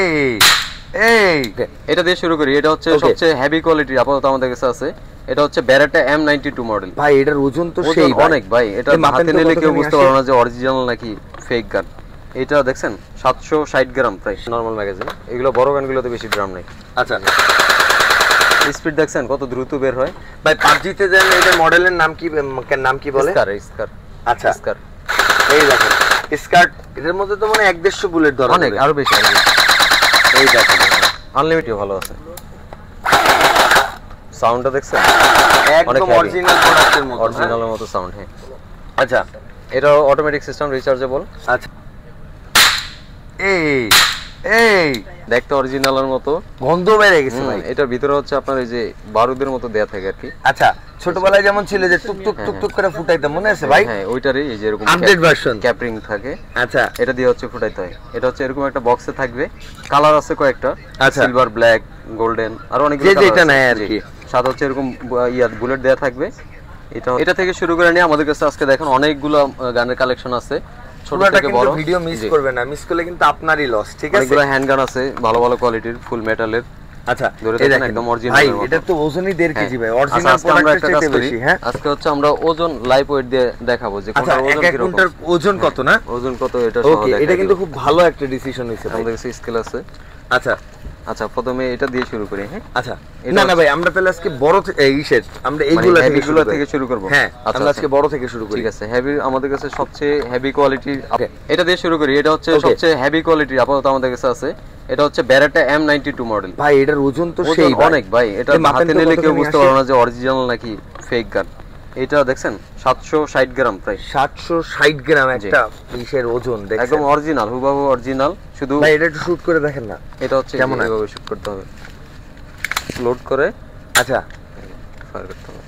এই এই এটা দিয়ে শুরু করি। এটা হচ্ছে সবচেয়ে হেভি কোয়ালিটির আপাতত আমাদের কাছে আছে। এটা হচ্ছে ব্যারেটা M92 মডেল। ভাই এটার ওজন তো সেই অনেক ভাই, এটা হাতে নিলে কেউ বুঝতে পারবে না যে অরিজিনাল নাকি ফেক গান। এটা দেখছেন 760 গ্রাম প্রায় নরমাল ম্যাগাজিন। এগুলো বড় গানগুলোতে বেশি গ্রাম নেই। আচ্ছা, স্পিড দেখছেন কত দ্রুত বের হয় ভাই। পাবজিতে যেন এটার মডেলের নাম কি বলে? স্কার। আচ্ছা, স্কার। এই দেখেন স্কার, এটার মধ্যে তো মানে 150 বুলেট ধরা অনেক আরো বেশি। এই দেখেন আনলিমিটেড ভালো আছে। সাউন্ডটা দেখছেন একদম অরিজিনাল প্রোডাক্টের মতো, অরিজিনালের মতো সাউন্ড। হ্যাঁ আচ্ছা, এটা অটোমেটিক সিস্টেম, রিচার্জেবল। আচ্ছা, এই দেখতে অরিজিনালের মতো, গন্ধ বের হয়ে গেছে ভাই। এটার ভিতরে হচ্ছে আপনার এই যে বারুদের মতো দেয়া থাকে আর কি। আচ্ছা, ছোটবেলায় যেমন ছিল যে টুক টুক টুক টুক করে ফুটাইতাম, মনে আছে ভাই? হ্যাঁ, ওইটারই এই যে এরকম আপডেট ভার্সন ক্যাপ রিং থাকে। আচ্ছা, এটা দিয়ে হচ্ছে ফুটাইতে হয়। এটা হচ্ছে এরকম একটা বক্সে থাকবে, কালার আছে কয়েকটা, আচ্ছা, সিলভার, ব্ল্যাক, গোল্ডেন, আর অনেকগুলো কালার আছে। যেটা নাই আর কি। সাথে হচ্ছে এরকম বুলেট দেয়া থাকবে। এটা থেকে শুরু করে নিয়ে আমাদের কাছে আজকে দেখেন অনেকগুলো গানের কালেকশন আছে, ছোট থেকে বড়। ভিডিও মিস করবেন না, মিস করলে কিন্তু আপনারই লস। ঠিক আছে, অনেকগুলো হ্যান্ড গান আছে ভালো ভালো কোয়ালিটির, ফুল মেটালের। আচ্ছা, এই দেখেন একদম অরিজিনাল ভাই। এটা তো ওজনই 1.5 কেজি ভাই, অরিজিনাল প্রোডাক্টের চেয়ে বেশি। হ্যাঁ, আজকে হচ্ছে আমরা ওজন লাইভ ওয়েট দিয়ে দেখাবো যে কোনটার ওজন কি রকম। কোনটার ওজন কত না, ওজন কত এটা সহ দেখাবো। এটা কিন্তু খুব ভালো একটা ডিসিশন হইছে। আমাদের কাছে স্কেল আছে। আচ্ছা আচ্ছা, প্রথমে এটা দিয়ে শুরু করি। হ্যাঁ, আচ্ছা, না ভাই, আমরা তাহলে আজকে বড় আমরা এইগুলা থেকে শুরু করব। হ্যাঁ, আমরা আজকে বড় থেকে শুরু করি। ঠিক আছে, হেভি আমাদের কাছে সবচেয়ে হেভি কোয়ালিটির। এটা দিয়ে শুরু করি। এটা হচ্ছে সবচেয়ে হেভি কোয়ালিটির আপাতত আমাদের কাছে আছে। এটা হচ্ছে ব্যারেটা M92 মডেল। ভাই এটার ওজন তো সেই অনেক ভাই, এটা হাতে নিলে কেউ বুঝতে পারবে না যে অরিজিনাল নাকি ফেক গান। এটা দেখছেন 760 গ্রাম প্রায়। 760 গ্রাম একটা পিসের ওজন, দেখেন একদম অরিজিনাল, হুবহু অরিজিনাল। শুধু ভাই এটা একটু শুট করে দেখেন না, এটা হচ্ছে এইভাবে শুট করতে হবে, লোড করে। আচ্ছা, ফায়ার করতে হবে।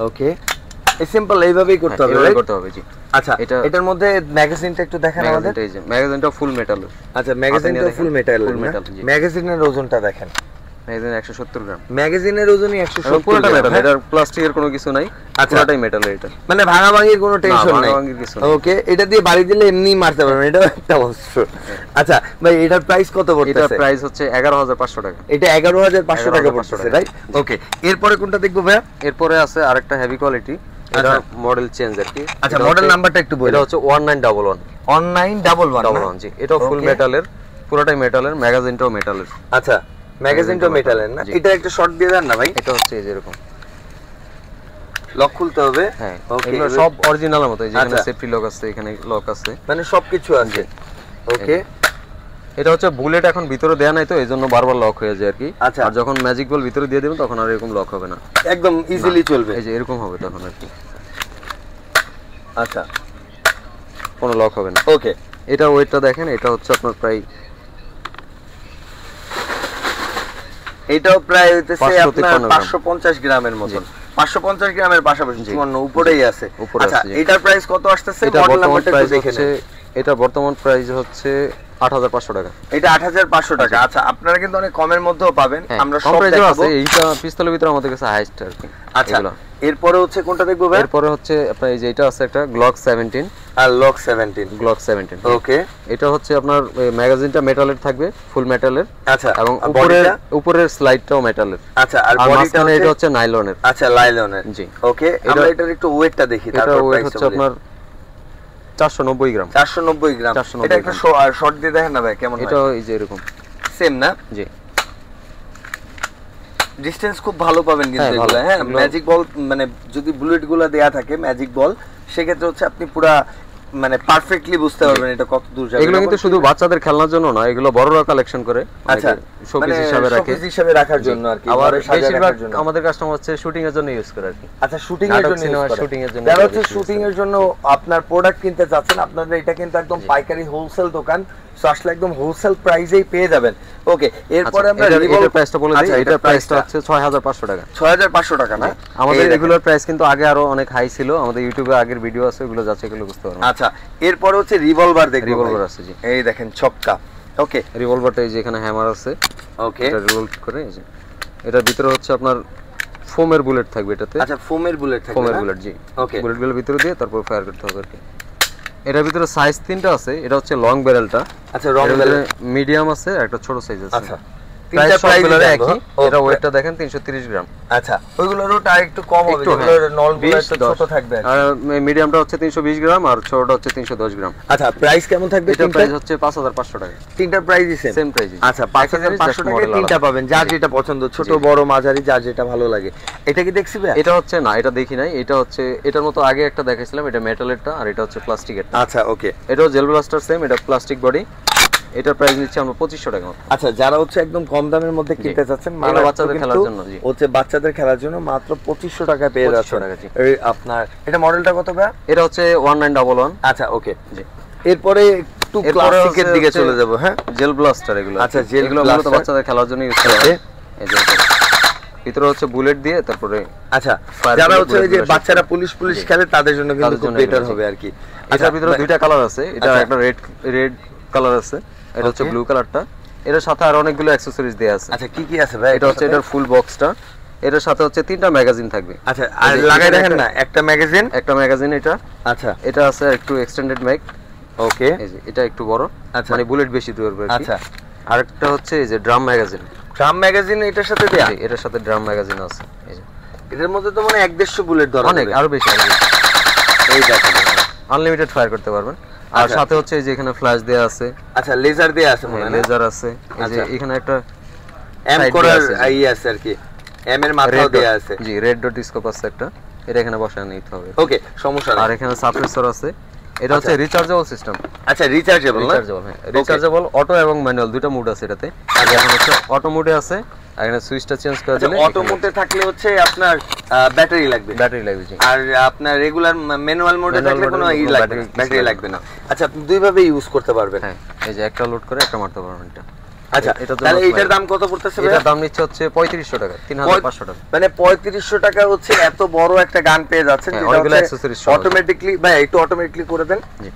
ওকে, এই সিম্পল এইভাবেই করতে হবে, এইভাবে করতে হবে জি। আচ্ছা, এটার মধ্যে ম্যাগাজিনটা একটু দেখেন আমাদের। ম্যাগাজিনটা ফুল মেটালের। আচ্ছা, ম্যাগাজিনটা ফুল মেটালের। ম্যাগাজিনের ওজনটা দেখেন। ম্যাগাজিন 170 গ্রাম। ম্যাগাজিনের ওজনই 170 পুরোটা মেটাল, এটার প্লাস্টিকের কোনো কিছু নাই। পুরোটাই মেটাল। এটা মানে ভাঙাভাঙির কোনো টেনশন নাই। ওকে, এটা দিয়ে বাড়ি দিলে এমনি মারতে পারবেন, এটা একটা অস্ত্র। আচ্ছা ভাই, এটার প্রাইস কত পড়তেছে? এটার প্রাইস হচ্ছে 11500 টাকা। এটা 11500 টাকা পড়তেছে, রাইট? ওকে, এরপরে কোনটা দেখবো ভাই? এরপরে আছে আরেকটা হেভি কোয়ালিটি, এটা মডেল চেঞ্জ আর কি। আচ্ছা, মডেল নাম্বারটা একটু বলুন। এটা হচ্ছে 1911 1911 জি। এটা ফুল মেটালের, পুরোটাই মেটালের, ম্যাগাজিনটাও মেটালের। আচ্ছা, ম্যাগাজিনটাও মেটালের না? এটা একটা শর্ট দিয়ে দেন না ভাই। এটা হচ্ছে এই যে এরকম লক খুলতে হবে। হ্যাঁ, এগুলো সব অরিজিনালের মতো। যেখানে সেফটি লক আছে, এখানে লক আছে, মানে সবকিছু আছে। ওকে, এটা হচ্ছে বুলেট এখন ভিতরে দেয়া নাই তো এইজন্য বারবার লক হয়ে যায় আর কি। আচ্ছা, আর যখন ম্যাজিক বল ভিতরে দিয়ে দেবেন তখন আর এরকম লক হবে না, একদম ইজিলি চলবে। এই যে এরকম হবে তখন আর কি। আচ্ছা, কোনো লক হবে না। ওকে, এটা ওয়েটটা দেখেন, এটা হচ্ছে আপনার প্রায়, এটাও প্রায় হইতেছে আপনার 550 গ্রামের মতো। 550 গ্রামের পাশাপাশি উপরেই আছে। আচ্ছা, এটার প্রাইস কত আসতেছে? মডেল নাম্বারটা একটু দেখে নেন। এটা বর্তমান প্রাইস হচ্ছে 8500 টাকা। এটা 8500 টাকা। আচ্ছা, আপনারা কিন্তু অনেক কমের মধ্যেও পাবেন। আমরা সব প্রাইসও আছে। এইটা পিস্তলের ভিতরে আমাদের কাছে হাইয়েস্ট আর কি। আচ্ছা, এরপরে হচ্ছে কোনটা দেখবো ভাই? এরপরে হচ্ছে আপনার এই যে এটা আছে একটা গ্লক 17 আর লক 17। ওকে, এটা হচ্ছে আপনার ম্যাগাজিনটা মেটালের থাকবে, ফুল মেটালের। আচ্ছা, এবং উপরের স্লাইডটাও মেটালের। আচ্ছা, আর বডিটা এটা হচ্ছে নাইলনের। আচ্ছা, নাইলনের জি। ওকে, আমরা এটার একটু ওয়েটটা দেখি। তারপর ওয়েট হচ্ছে আপনার 490 গ্রাম। 490 গ্রাম। এটা একটা শর্ট দিয়ে দেখেন না ভাই কেমন হয়। এটা এই যে এরকম সেম না? জি। ডিসটেন্স খুব ভালো পাবেন কিন্তু এগুলা। হ্যাঁ, ম্যাজিক বল মানে যদি বুলেট গুলা দেয়া থাকে ম্যাজিক বল, সেক্ষেত্রে হচ্ছে আপনি পুরা মানে পারফেক্টলি বুঝতে পারবেন এটা কত দূর যাবে। এগুলো কিন্তু শুধু বাচ্চাদের খেলনার জন্য না, এগুলো বড়রা কালেকশন করে। আচ্ছা, শোপিস হিসাবে রাখে, শোপিস হিসাবে রাখার জন্য আর কি। আবার বেশিরভাগ আমাদের কাস্টমার হচ্ছে শুটিং এর জন্য ইউজ করে আর কি। আচ্ছা, শুটিং এর জন্য ইউজ করে। শুটিং এর জন্য যারা হচ্ছে শুটিং এর জন্য আপনার প্রোডাক্ট কিনতে চাচ্ছেন, আপনাদের এটা কিন্তু একদম পাইকারি হোলসেল দোকান, সো আসলে একদম হোলসেল প্রাইসেই পেয়ে যাবেন। ওকে, এরপরে আমরা রিভলভার প্রাইসটা বলে দিই। এটার প্রাইসটা হচ্ছে 6500 টাকা। 6500 টাকা না? আমাদের রেগুলার প্রাইস কিন্তু আগে আরো অনেক হাই ছিল। আমাদের ইউটিউবে আগের ভিডিও আছে, ওগুলো যাচ্ছে, এগুলো বুঝতে পারবেন। আচ্ছা, এরপরে হচ্ছে রিভলভার দেখব। রিভলভার আছে জি। এই দেখেন ছক্কা। ওকে, রিভলভারটা এই যে এখানে হ্যামার আছে। ওকে, এটা রোল করে এই যে এটার ভিতরে হচ্ছে আপনার ফোমের বুলেট থাকবে এটাতে। আচ্ছা, ফোমের বুলেট থাকবে। ফোমের বুলেট জি। ওকে, বুলেটগুলো ভিতরে দিয়ে তারপর ফায়ার করতে হবে আর কি। এটার ভিতরে সাইজ তিনটা আছে, এটা হচ্ছে লং ব্যারেলটা, আচ্ছা লং ব্যারেল মিডিয়াম আছে আর একটা ছোট সাইজ আছে। আচ্ছা তিনটা প্রাইস একই, এটা ওয়েটটা দেখেন 330 গ্রাম। আচ্ছা ওইগুলোর ওটা একটু কম হবে, এগুলোর নলগুলো একটু ছোট থাকবে আর মিডিয়ামটা হচ্ছে 320 গ্রাম আর ছোটটা হচ্ছে 310 গ্রাম। আচ্ছা প্রাইস কেমন থাকবে? এটা প্রাইস হচ্ছে 5500 টাকা। তিনটার প্রাইসই সেম প্রাইস। আচ্ছা 5500 টাকায় তিনটা পাবেন, যার যেটা পছন্দ, ছোট বড় মাঝারি, যার যেটা ভালো লাগে। এটা কি দেখছি ভাই? এটা হচ্ছে না, এটা দেখি নাই, এটা হচ্ছে এটার মতো আগে একটা দেখাইছিলাম, এটা মেটালেরটা আর এটা হচ্ছে প্লাস্টিকেরটা। আচ্ছা ওকে, এটাও জেল ব্লাস্টার সেম, এটা প্লাস্টিক বডি। এটার প্রাইস নিচ্ছে আমরা 2500 টাকা। আচ্ছা যারা হচ্ছে একদম কম দামের মধ্যে কিনতে চাচ্ছেন, মানে বাচ্চাদের খেলার জন্য, জি হচ্ছে বাচ্চাদের খেলার জন্য মাত্র 2500 টাকায় পেয়ে যাচ্ছেন। এই আপনার এটা মডেলটা কত ভাই? এটা হচ্ছে 1911। আচ্ছা ওকে, জি এরপরে একটু ক্লাসিকের দিকে চলে যাব। হ্যাঁ জেল ব্লাস্টার এগুলো। আচ্ছা জেল এগুলো মূলত বাচ্চাদের খেলার জন্য ইউজ করা হয়। এই যে ভিতরে হচ্ছে বুলেট দিয়ে, তারপরে আচ্ছা যারা হচ্ছে এই যে বাচ্চারা পুলিশ খেলে তাদের জন্য কিন্তু খুব বেটার হবে আর কি। আচ্ছা ভিতরে দুইটা কালার আছে, এটা একটা রেড কালার আছে, এটা হচ্ছে ব্লু কালারটা। এর সাথে আর অনেকগুলো অ্যাকসেসরিজ দেয়া আছে। আচ্ছা কি কি আছে ভাই? এটা হচ্ছে এটার ফুল বক্সটা, এর সাথে হচ্ছে তিনটা ম্যাগাজিন থাকবে। আচ্ছা আর লাগাই দেখেন না, একটা ম্যাগাজিন এটা। আচ্ছা এটা আছে একটু এক্সটেন্ডেড ম্যাগ। ওকে এই যে এটা একটু বড়, মানে বুলেট বেশি ধরবে। আচ্ছা আরেকটা হচ্ছে এই যে ড্রাম ম্যাগাজিন। এটার সাথে দেয়া? এটার সাথে ড্রাম ম্যাগাজিন আছে। এই যে এটার মধ্যে তো মানে 150 বুলেট ধরা অনেক, আরো বেশি। এই দেখেন আনলিমিটেড ফায়ার করতে পারবেন। আর সাথে হচ্ছে এই যে এখানে ফ্ল্যাশ দেয়া আছে। আচ্ছা লেজার দেয়া আছে, মানে লেজার আছে। এই যে এখানে একটা এম করার আই আছে আর কি, এম এর মাথাও দেয়া আছে। জি রেড ডট স্কোপ আছে একটা, এটা এখানে বসায় নিতে হবে। ওকে সমস্যা নেই। আর এখানে সাপ্রেসর আছে। এটা হচ্ছে রিচার্জেবল সিস্টেম। আচ্ছা রিচার্জেবল না? হ্যাঁ রিচার্জেবল, অটো এবং ম্যানুয়াল দুটো মোড আছে এটাতে। আর এখন হচ্ছে অটো মোডে আছে, আর এখানে সুইচটা চেঞ্জ করে দিলে অটো মোডে থাকলে হচ্ছে আপনার ব্যাটারি লাগবে। জি। আর আপনার রেগুলার ম্যানুয়াল মোডে থাকলে কোনো ব্যাটারি লাগবে না। আচ্ছা আপনি দুই ভাবে ইউজ করতে পারবেন। হ্যাঁ এই যে একটা লোড করে একটা মারতে পারবেন এটা। আচ্ছা তাহলে এটার দাম কত পড়তেছে ভাই? এটার দাম নিচ্ছে হচ্ছে 3500 টাকা, 3500 টাকা। মানে 3500 টাকা হচ্ছে এত বড় একটা গান পেয়ে যাচ্ছেন, যেটা হচ্ছে অটোমেটিক্যালি। ভাই একটু অটোমেটিক্যালি করে দেন। জি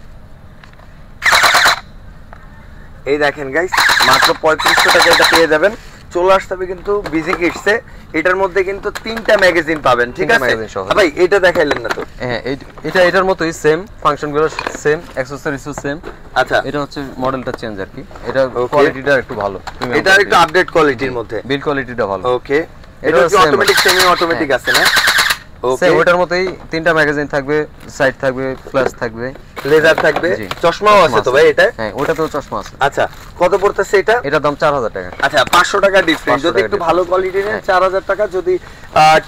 এই দেখেন গাইস, মাত্র 3500 টাকা এটা পেয়ে যাবেন। চলে আসতে হবে কিন্তু বিজি কিডসে। এটার মধ্যে কিন্তু তিনটা ম্যাগাজিন পাবেন, ঠিক আছে ভাই? এটা দেখাইলেন না তো? হ্যাঁ এটা এটার মতোই সেম, ফাংশনগুলো সেম, অ্যাকসেসরিজও সেম। আচ্ছা এটা হচ্ছে মডেলটা চেঞ্জ আর কি, এটা কোয়ালিটিটা একটু ভালো, এটা একটু আপডেট কোয়ালিটির মধ্যে, বিল কোয়ালিটিটা ভালো। ওকে এটা কি অটোমেটিক সেমি অটোমেটিক আছে না? ওকে ওটার মতোই তিনটা ম্যাগাজিন থাকবে, সাইড থাকবে, ফ্ল্যাশ থাকবে, লেজার থাকবে, চশমাও আছে তো ভাই এটা? হ্যাঁ ওটাতেও চশমা আছে। আচ্ছা কত পড়তেছে এটা? এটার দাম 4000 টাকা। আচ্ছা 500 টাকা ডিফারেন্স। যদি একটু ভালো কোয়ালিটি নেন 4000 টাকা, যদি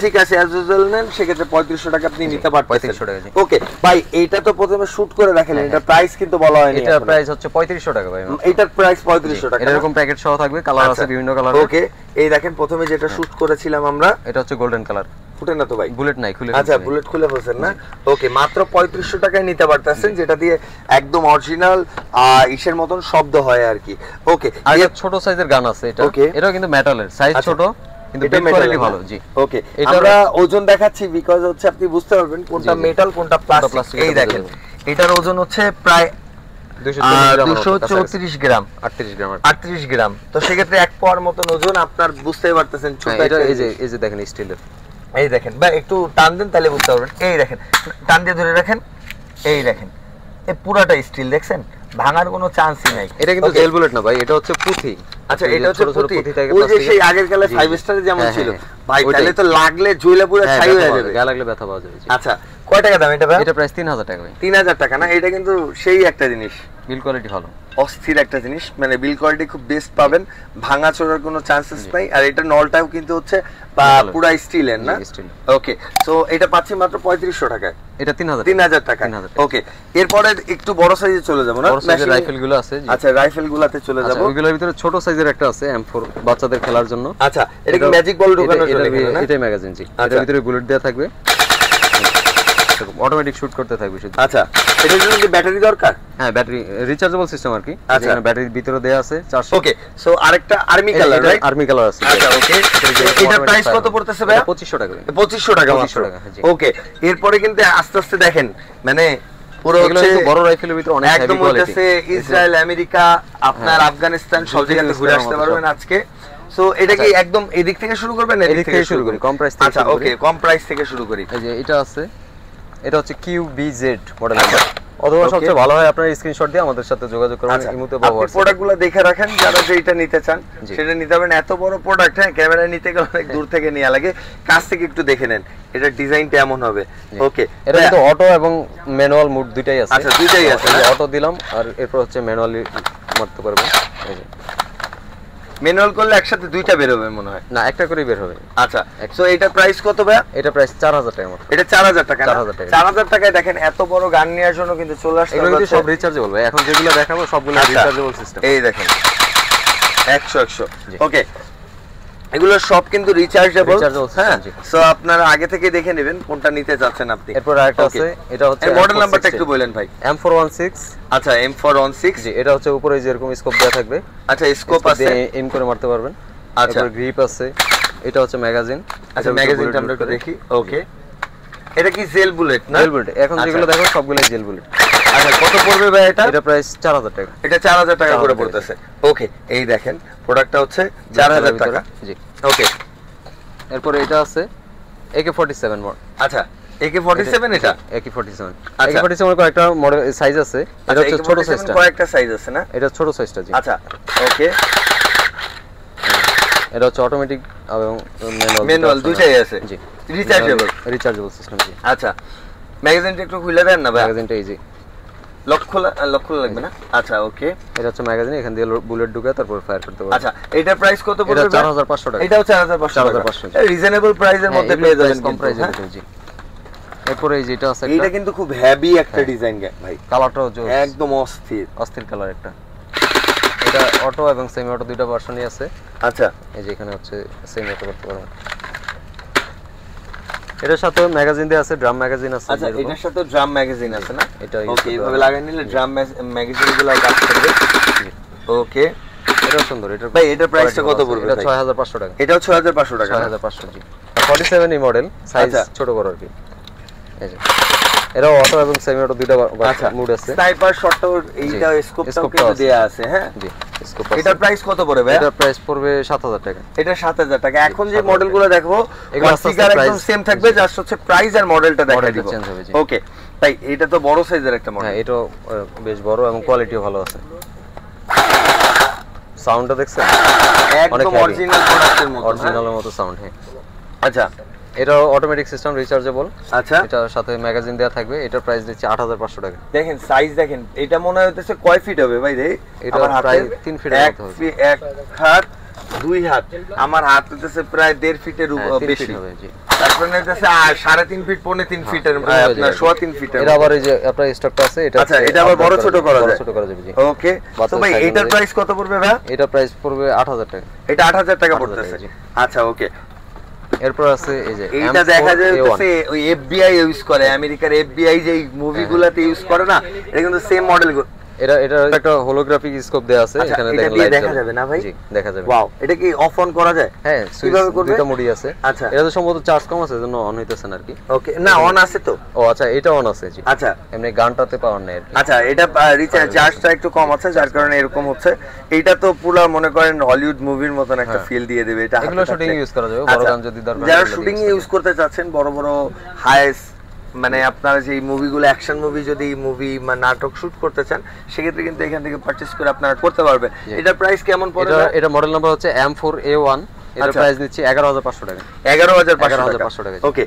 ঠিক আছে অ্যাজ ইউজুয়াল নেন সেক্ষেত্রে 3500 টাকা আপনি নিতে পারবেন। 3500 টাকা। ওকে ভাই এইটা তো প্রথমে শুট করে দেখালেন, এটা প্রাইস কিন্তু বলা হয়নি। এটা প্রাইস হচ্ছে 3500 টাকা ভাই। এটার প্রাইস 3500 টাকা। এরকম প্যাকেট সহ থাকবে, কালার আছে বিভিন্ন কালার। ওকে এই দেখেন প্রথমে যেটা শুট করেছিলাম আমরা, এটা হচ্ছে গোল্ডেন কালার। ফুটে না তো ভাই? বুলেট নাই, খুলে। আচ্ছা বুলেট খুলে বলছেন না? ওকে মাত্র 3500 টাকায় নিতে পারতেছেন, যেটা দিয়ে একদম অরিজিনাল ইসের মতন শব্দ হয় আর কি। ওকে আর ছোট সাইজের গান আছে এটা। এটাও কিন্তু মেটালের, সাইজ ছোট কিন্তু বিল্ড কোয়ালিটি ভালো। জি ওকে আমরা ওজন দেখাচ্ছি বিকজ হচ্ছে আপনি বুঝতে পারবেন কোনটা মেটাল কোনটা প্লাস্টিক। এই দেখেন এটার ওজন হচ্ছে প্রায় 234 গ্রাম, 38 গ্রাম। তো সেক্ষেত্রে এক পাওয়ার মতন ওজন, আপনার বুঝতেই পারতেছেন ছোট। এটা এই যে দেখেন স্টিলের, এই দেখেন ভাই একটু টান দেন তাহলে বুঝতে পারবেন। এই দেখেন টান দিয়ে ধরে রাখেন, এই দেখেন এই পুরাটা স্টিল, দেখছেন ভাঙার কোনো চান্সই নাই। এটা কিন্তু জেল বুলেট না ভাই, এটা হচ্ছে পুঁথি। আচ্ছা এটা হচ্ছে পুঁথি, ওই যে সেই আগের কালে 5 স্টারে যেমন ছিল ভাই, তাহলে তো লাগলে জ্বলে পুরো ছাই হয়ে যাবে, গা লাগলে ব্যথা পাওয়া যাবে। আচ্ছা কয় টাকা দাম এটা ভাই? এটা প্রাইস 3000 টাকা ভাই। 3000 টাকা না? এটা কিন্তু সেই একটা জিনিস, বিল কোয়ালিটি ভালো, অস্থির একটা জিনিস, মানে বিল কোয়ালিটি খুব বেস্ট পাবেন, ভাঙা চোরার কোনো চান্সেস নাই। আর এটা নলটাও কিন্তু হচ্ছে পুরা স্টিলের না? ওকে সো এটা পাচ্ছি মাত্র 3500 টাকায়। এটা 3000 টাকা। ওকে এরপরে একটু বড় সাইজে চলে যাব না? বড় সাইজের রাইফেল গুলো আছে। আচ্ছা রাইফেল গুলাতে চলে যাব। ওইগুলোর ভিতরে ছোট সাইজের একটা আছে M4 বাচ্চাদের খেলার জন্য। আচ্ছা এটা কি ম্যাজিক বল ঢোকানোর জন্য না? এটাই ম্যাগাজিন। জি এর ভিতরে বুলেট দেয়া থাকবে, অটোমেটিক শুট করতে থাকবে শুধু। আচ্ছা এটার জন্য কি ব্যাটারি দরকার? হ্যাঁ ব্যাটারি রিচার্জেবল সিস্টেম আর কি। এখানে ব্যাটারির ভিতরে দেয়া আছে 400। ওকে সো আরেকটা army colour, right? Army colour আছে। আচ্ছা ওকে এটার প্রাইস কত পড়তেছে ভাই? 2500 টাকা। 2500 টাকা মাত্র। ওকে এরপরে কিন্তু আস্তে আস্তে দেখেন মানে পুরো হচ্ছে বড় রাইফেলের ভিতরে অনেক হেভি কোয়ালিটি। একদম হচ্ছে ইসরায়েল, আমেরিকা, আপনার আফগানিস্তান সব জায়গাতে ঘুরে আসতে পারবেন আজকে। সো এটা কি একদম এদিক থেকে শুরু করবেন? এদিক থেকে শুরু করি, কম প্রাইস থেকে। আচ্ছা ওকে কম প্রাইস থেকে শুরু করি। এই যে এটা আছে, এটা হচ্ছে QBZ মডেল। অথবা সবচেয়ে ভালো হয় আপনারা স্ক্রিনশট দিয়ে আমাদের সাথে যোগাযোগ করবেন ইমোতে বা হোয়াটসঅ্যাপে। প্রোডাক্টগুলো দেখে রাখেন, যারা যেটা নিতে চান সেটা নিতে পারেন। এত বড় প্রোডাক্ট, হ্যাঁ, ক্যামেরায় নিতে গেলে অনেক দূর থেকে নেওয়া লাগে, কাছ থেকে একটু দেখে নেন এটা ডিজাইনটা এমন হবে। ওকে, এটা কিন্তু অটো এবং ম্যানুয়াল মোড দুইটাই আছে। আচ্ছা, দুইটাই আছে, অটো দিলাম আর এরপর হচ্ছে ম্যানুয়ালি মারতে পারবেন। এই যে ম্যানুয়াল করলে একসাথে দুইটা বের হবে মনে হয়, না একটা করে বের হবে। আচ্ছা, সো এটা প্রাইস কত ভাই? এটা প্রাইস 4000 টাকা মাত্র। এটা 4000 টাকা। 4000 টাকায় দেখেন এত বড় গান নেওয়ার জন্য কিন্তু চলে আসছে। এগুলো কিন্তু সব রিচার্জেবল ভাই, এখন যেগুলো দেখাবো সবগুলো রিচার্জেবল সিস্টেম। এই দেখেন 100 ওকে, এগুলো সব কিন্তু রিচার্জেবল। হ্যাঁ, সো আপনারা আগে থেকে দেখে নেবেন কোনটা নিতে যাচ্ছেন আপনি। এরপর আরেকটা আছে, এটা হচ্ছে মডেল নাম্বারটা একটু বলেন ভাই। M416। আচ্ছা, M416। জি, এটা হচ্ছে উপরে যে এরকম স্কোপ দেয়া থাকবে। আচ্ছা, স্কোপ আছে, এম করে মারতে পারবেন। আচ্ছা, গ্রিপ আছে। এটা হচ্ছে ম্যাগাজিন। আচ্ছা, ম্যাগাজিনটা আমরা একটু দেখি। ওকে, এটা কি জেল বুলেট না? জেল বুলেট, এখন যেগুলো দেখো সবগুলাই জেল বুলেট। আচ্ছা, কত পড়বে ভাই এটা? এটা প্রাইস 4000 টাকা। এটা 4000 টাকা করে পড়তেছে। ওকে, এই দেখেন প্রোডাক্টটা হচ্ছে 4000 টাকা। জি, ওকে। এরপর এটা আছে AK47 মডেল। আচ্ছা, AK47 এটা? AK47। AK47 এর কয়েকটা মডেল সাইজ আছে। এটা হচ্ছে ছোট সাইজটা। কয়েকটা সাইজ আছে না? এটা ছোট সাইজটা। জি, আচ্ছা, ওকে। এটা হচ্ছে অটোমেটিক এবং ম্যানুয়াল দুইটাই আছে। জি, রিচার্জেবল সিস্টেম। জি, আচ্ছা, ম্যাগাজিনটা একটু খুলে দেন না ভাই। ম্যাগাজিনটা এই যে লক খোলা লাগবে না? আচ্ছা, ওকে। এটা হচ্ছে ম্যাগাজিন, এখান দিয়ে বুলেট ঢুকে তারপর ফায়ার করতে পারবেন। আচ্ছা, এটার প্রাইস কত পড়বে? এটা 4500 টাকা। এটাও 4500 টাকা। রিজনেবল প্রাইসের মধ্যে পেয়ে যাবেন, কম প্রাইসে। জি, এরপর এই যেটা আছে, এটা কিন্তু খুব হেভি একটা ডিজাইন ভাই, কালারটাও একদম অস্থির কালার একটা। এটা অটো এবং সেমি অটো দুইটা ভার্সনই আছে। আচ্ছা, এই যে এখানে হচ্ছে সেমি অটো করতে পারবেন। এটার সাথে ম্যাগাজিন দেয়া আছে, ড্রাম ম্যাগাজিন আছে। আচ্ছা, এটার সাথে ড্রাম ম্যাগাজিন আছে না? এটা ওকে, এইভাবে লাগাই নিলে ড্রাম ম্যাগাজিনগুলো কাজ করবে। ওকে, এটা সুন্দর। এটা ভাই এটার প্রাইসটা কত পড়বে? এটা 6500 টাকা। এটাও 6500 টাকা। 6500। জি, 47 এই মডেল, সাইজ ছোট বড় আর কি। এই যে এরা অটো এবং সেমি অটো দুইটা মোড আছে। স্নাইপার শটটাও এইটা স্কোপটাও কিন্তু দেয়া আছে। হ্যাঁ, জি, স্কোপ আছে। এটার প্রাইস কত পড়বে ভাই? এটার প্রাইস পড়বে 7000 টাকা। এটা 7000 টাকা। এখন যে মডেলগুলো দেখবো এগুলো ফিগার একদম সেম থাকবে, জাস্ট হচ্ছে প্রাইস আর মডেলটা দেখাই দিব। ওকে ভাই, এটা তো বড় সাইজের একটা মডেল। হ্যাঁ, এটা বেশ বড় এবং কোয়ালিটিও ভালো আছে। সাউন্ডটা দেখছেন? একদম অরিজিনাল প্রোডাক্টের মতো, অরিজিনালের মতো সাউন্ড। হ্যাঁ, আচ্ছা, এটা অটোমেটিক সিস্টেম, রিচার্জেবল। আচ্ছা, এটার সাথে ম্যাগাজিন দেয়া থাকবে। এটার প্রাইস দিচ্ছি 8500 টাকা। দেখেন সাইজ দেখেন, এটা মনে হইতেছে কয় ফিট হবে ভাই? দেই এটা প্রায় 3 ফিটের মতো হবে। এক হাত 2 হাত, আমার হাত হইতেছে প্রায় 1.5 ফিটের বেশি হবে। জি, তারপরে হইতেছে 3.5 ফিট, 3.5 ফিটের, আপনার 3.5 ফিটের। এটা আবার এই যে আপনার স্টকটা আছে, এটা আচ্ছা, এটা আবার বড় ছোট করা যায়। জি, ওকে। তো ভাই এটার প্রাইস কত পড়বে ভাই? এটা প্রাইস পড়বে 8000 টাকা। এটা 8000 টাকা পড়তেছে। আচ্ছা, ওকে। এরপর আছে এই যে এইটা দেখা যাচ্ছে ওই এফবিআই ইউজ করে, আমেরিকার এফবিআই যে মুভিগুলোতে ইউজ করে না, এটা কিন্তু সেম মডেল। এটা একটা হোলোগ্রাফিক স্কোপ দেয়া আছে, এখানে দেখেন লাইট দেখা যাবে না ভাই? জি, দেখা যাবে। ওয়াও, এটা কি অফ অন করা যায়? হ্যাঁ, কিভাবে করবে? দুটো মোডই আছে। আচ্ছা, এটা তো সম্ভবত চার্জ কম আছে, এজন্য অন হইতেছে না আর কি। ওকে, না অন আছে তো। ও আচ্ছা, এটা অন আছে। জি, আচ্ছা, এমনি গানটাতে পাওয়ার নাই আর কি। আচ্ছা, এটা রিচার্জ চার্জটা একটু কম আছে, যার কারণে এরকম হচ্ছে। এইটা তো পুরো মনে করেন হলিউড মুভির মতন একটা ফিল দিয়ে দেবে এটা। এগুলো শুটিং ইউজ করা যাবে, বড় গান যদি দরকার। যারা শুটিং এ ইউজ করতে চাচ্ছেন, বড় বড় হাইস, মানে আপনারা যে মুভিগুলো অ্যাকশন মুভি, যদি মুভি বা নাটক শুট করতে চান, সেক্ষেত্রে কিন্তু এখান থেকে পারচেজ করে আপনারা করতে পারবেন। এটার প্রাইস কেমন পড়বে? এটা মডেল নাম্বার হচ্ছে M4A1। এটার প্রাইস নিচ্ছি 11500 টাকা। 11500 টাকা। ওকে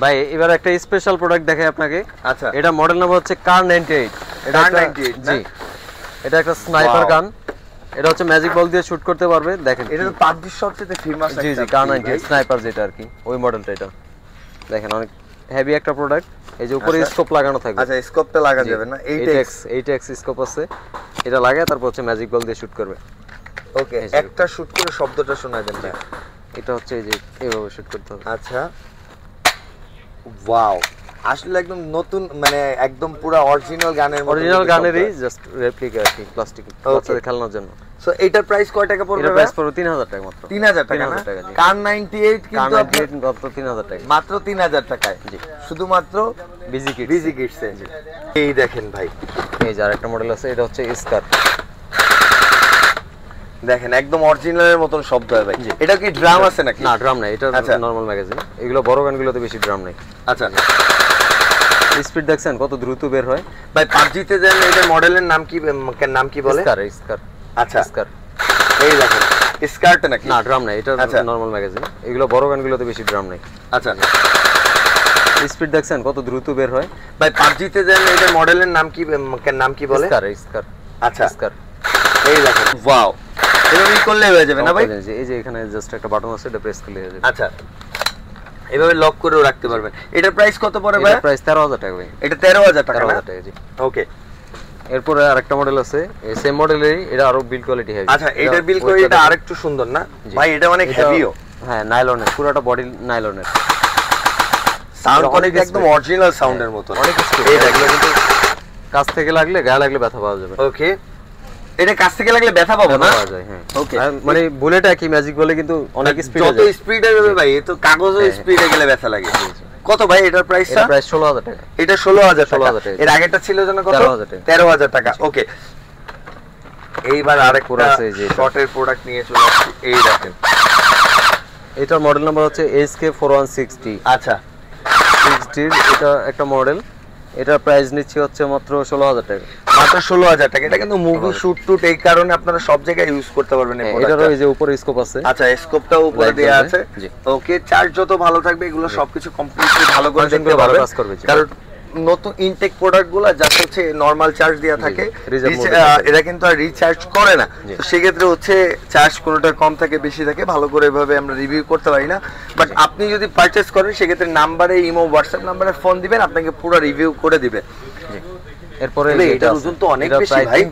ভাই, এবার একটা স্পেশাল প্রোডাক্ট দেখাই আপনাকে। আচ্ছা, এটা মডেল নাম্বার হচ্ছে কার 98। এটা 98। জি, এটা একটা স্নাইপার গান। এটা হচ্ছে ম্যাজিক বল দিয়ে শুট করতে পারবে। দেখেন, এটা তো পাবজির সবচেয়ে ফেমাস। জি জি, কার 98 স্নাইপার যেটা আর কি, ওই মডেলটা। এটা দেখেন, অনেক হেভি একটা প্রোডাক্ট। এই যে উপরে স্কোপ লাগানো থাকবে। আচ্ছা, স্কোপটা লাগা যাবে না? 8x স্কোপ আছে, এটা লাগায় তারপর হচ্ছে ম্যাজিক বল দিয়ে শুট করবে। ওকে, একটা শুট করে শব্দটা শোনা দেন না? এটা হচ্ছে এই যে এইভাবে শুট করতে হবে। আচ্ছা, ওয়াও, আসলে একদম নতুন, মানে একদম পুরো অরিজিনাল গানেরই জাস্ট রেপ্লিকা আর কি, প্লাস্টিক, বাচ্চাদের খেলনার জন্য। সো এটার প্রাইস কয় টাকা পড়বে? এটার প্রাইস পড়বে 3000 টাকা মাত্র। 3000 টাকা না? কার 98 কিন্তু মাত্র 3000 টাকা। মাত্র 3000 টাকায়। জি, শুধুমাত্র বিজি কিডস। এই দেখেন ভাই, এই যে আরেকটা মডেল আছে, এটা হচ্ছে স্কার। দেখেন একদম অরিজিনালের মতন শব্দ হয় ভাই। এটা কি ড্রাম আছে নাকি? না, ড্রাম নাই, এটা নরমাল ম্যাগাজিন। এগুলো বড় গানগুলোতে বেশি ড্রাম নাই। আচ্ছা, স্পিড দেখছেন কত দ্রুত বের হয় ভাই পাবজিতে দেন এটা মডেলের নাম কি বলে? স্কার। আচ্ছা স্কার এই দেখেন স্কার্ট নাকি? না ড্রাম নাই, এটা নরমাল ম্যাগাজিন। এগুলো বড় গানগুলোতে বেশি ড্রাম নাই। আচ্ছা স্পিড দেখছেন কত দ্রুত বের হয় ভাই পাবজিতে দেন এটা মডেলের নাম কি বলে? স্কার। আচ্ছা স্কার এই দেখেন ওয়াও, এভাবে করলে হয়ে যাবে না ভাই? এই যে এখানে জাস্ট একটা বাটন আছে, এটা প্রেস করলে হয়ে যাবে। আচ্ছা এভাবে লক করেও রাখতে পারবেন। এটার প্রাইস কত পড়ে ভাই? এটা প্রাইস 13000 টাকা ভাই। এটা 13000 টাকা না? 13000 টাকা জি। ওকে এরপরে আরেকটা মডেল আছে, এই সেম মডেলেরই, এটা আরো বিল্ড কোয়ালিটি হেভি। আচ্ছা এটার বিল্ড কোয়ালিটিটা আরেকটু সুন্দর না ভাই? এটা অনেক হেভিও। হ্যাঁ নাইলনের, পুরোটা বডি নাইলনের। সাউন্ড কোয়ালিটি একদম অরিজিনাল সাউন্ডের মতো। অনেক স্পিড। এই দেখলে কিন্তু কাছ থেকে লাগলে, গায়ে লাগলে ব্যথা পাওয়া যাবে। ওকে এটা কাছ থেকে লাগলে ব্যথা পাবো না? পাওয়া যায় হ্যাঁ। ওকে মানে বুলেট কি ম্যাজিক বলে কিন্তু অনেক স্পিড। যত স্পিডে যাবে ভাই, এ তো কাগজও স্পিডে গেলে ব্যথা লাগে। কত ভাই এটার প্রাইসটা? এটা প্রাইস 16000 টাকা। এটা 16000 টাকা। 16000 টাকা। এর আগেরটা ছিল যেন কত? 13000 টাকা। ওকে এইবার আরেকটা শর্টের প্রোডাক্ট নিয়ে চলে আসছি। এই দেখেন এটার মডেল নাম্বার হচ্ছে SK4160। আচ্ছা 60 এটা একটা মডেল। এটার প্রাইস নিচ্ছে হচ্ছে মাত্র 16000 টাকা। মাত্র 16000 টাকা। এটা কিন্তু মুভি শুট টুট এই কারণে আপনারা সব জায়গায় ইউজ করতে পারবেন এই প্রোডাক্টটা। এটারও এই যে উপরে স্কোপ আছে। আচ্ছা স্কোপটাও উপরে দেয়া আছে। ওকে চার্জ যত ভালো থাকবে এগুলো সবকিছু কমপ্লিটলি ভালো করে দেখতে পারবেন। কারণ নতুন ইনটেক প্রোডাক্টগুলো জাস্ট হচ্ছে নরমাল চার্জ দেয়া থাকে, এটা কিন্তু আর রিচার্জ করে না। তো সেক্ষেত্রে হচ্ছে চার্জ কোনোটা কম থাকে বেশি থাকে, ভালো করে এভাবে আমরা রিভিউ করতে পারি না। বাট আপনি যদি পারচেজ করেন সেক্ষেত্রে নাম্বারে ইমো হোয়াটসঅ্যাপ নাম্বারে ফোন দিবেন, আপনাকে পুরো রিভিউ করে দিবে। এরপরে এটার ওজন তো অনেক বেশি ভাই।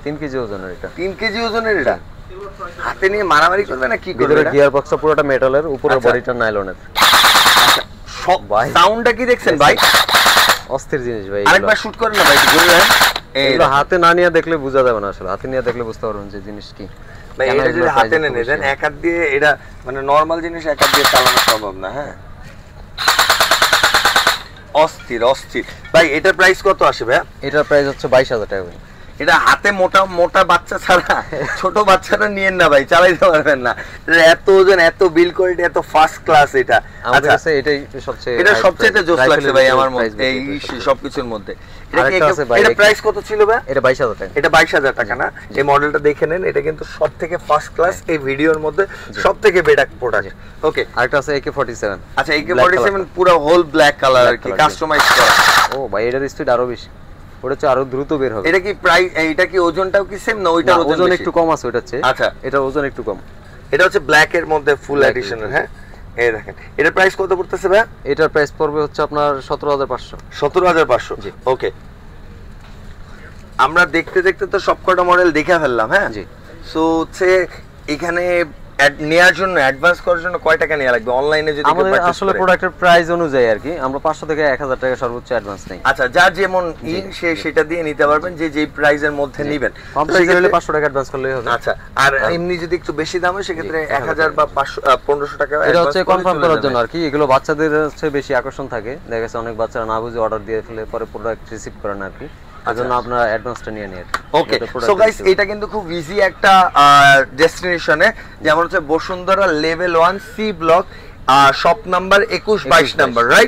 3 কেজি ওজনের এটা। 3 কেজি ওজনের এটা হাতে নিয়ে মারামারি করবে না কি করবে? ভিতরে গিয়ার বক্সটা পুরোটা মেটালের, উপরে বডিটা নাইলনের। আচ্ছা সাউন্ডটা কি দেখছেন ভাই? অস্থির জিনিস ভাই। আরেকবার শুট করেন না ভাই, বুঝলেন? এগুলো হাতে না নিয়ে দেখলে বোঝা যাবে না আসলে, হাতে নিয়ে দেখলে বুঝতে পারবেন যে জিনিস কি। ভাই এটা যদি হাতে নিয়ে নেন এক হাত দিয়ে, এটা মানে নরমাল জিনিস এক হাত দিয়ে চালানো সম্ভব না। হ্যাঁ অস্থির অস্থির ভাই। এটার প্রাইস কত আসে ভাই? এটার প্রাইস হচ্ছে 22000 টাকা ভাই। এটা হাতে মোটা মোটা বাচ্চা ছাড়া ছোট বাচ্চারা নিয়েন না ভাই, চালাইতে পারবেন না। এত ওজন, এত বিল্ড কোয়ালিটি, এত ফার্স্ট ক্লাস এটা। আচ্ছা এটাই সবচেয়ে জোস লাগছে ভাই আমার মধ্যে এই সবকিছুর মধ্যে। এটা প্রাইস কত ছিল ভাই? এটা 22000 টাকা। এটা 22000 টাকা না? এই মডেলটা দেখে নেন, এটা কিন্তু সবথেকে ফার্স্ট ক্লাস এই ভিডিওর মধ্যে সবথেকে বেটার প্রোডাক্ট। ওকে আরেকটা আছে AK47। আচ্ছা AK47 পুরো হোল ব্ল্যাক কালার আর কি, কাস্টমাইজ করা। ও ভাই এটার স্পিড আরো বেশি, ওটা হচ্ছে আরো দ্রুত বের হবে। এটা কি প্রাইস, এটা কি ওজনটাও কি সেম না? ওইটার ওজন একটু কম আছে ওটা হচ্ছে। আচ্ছা এটা ওজন একটু কম। এটা হচ্ছে ব্ল্যাক এর মধ্যে ফুল এডিশনের। হ্যাঁ এই দেখেন এটার প্রাইস কত পড়তেছে ভাই? এটার প্রাইস পড়বে হচ্ছে আপনার 17500। 17500 জি। ওকে আমরা দেখতে দেখতে তো সবকটা মডেল দেখে ফেললাম। হ্যাঁ জি। সো হচ্ছে এখানে নেয়ার জন্য অ্যাডভান্স করার জন্য কয় টাকা নেওয়া লাগবে অনলাইনে যদি আমাদের আসলে প্রোডাক্টের প্রাইস অনুযায়ী আর কি আমরা 500 থেকে 1000 টাকা সর্বোচ্চ অ্যাডভান্স নেই। আচ্ছা যার যেমন সে সেটা দিয়ে নিতে পারবেন, যে যেই প্রাইসের মধ্যে নেবেন। কমপ্লিট হলে 500 টাকা অ্যাডভান্স করলেই হবে। আচ্ছা আর এমনি যদি একটু বেশি দাম হয় সেক্ষেত্রে 1000 বা 1500 টাকা এটা হচ্ছে কনফার্ম করার জন্য আর কি। এগুলো বাচ্চাদের হচ্ছে বেশি আকর্ষণ থাকে, দেখা গেছে অনেক বাচ্চারা না বুঝে অর্ডার দিয়ে ফেলে, পরে প্রোডাক্ট রিসিভ করে না আর কি। এজন্য আপনারা অ্যাডভান্সটা নিয়ে নিন। ওকে সো গাইস এটা কিন্তু খুব ইজি একটা ডেস্টিনেশনে, যেমন হচ্ছে Bashundhara level 1 C block, shop number 21-22 number, right?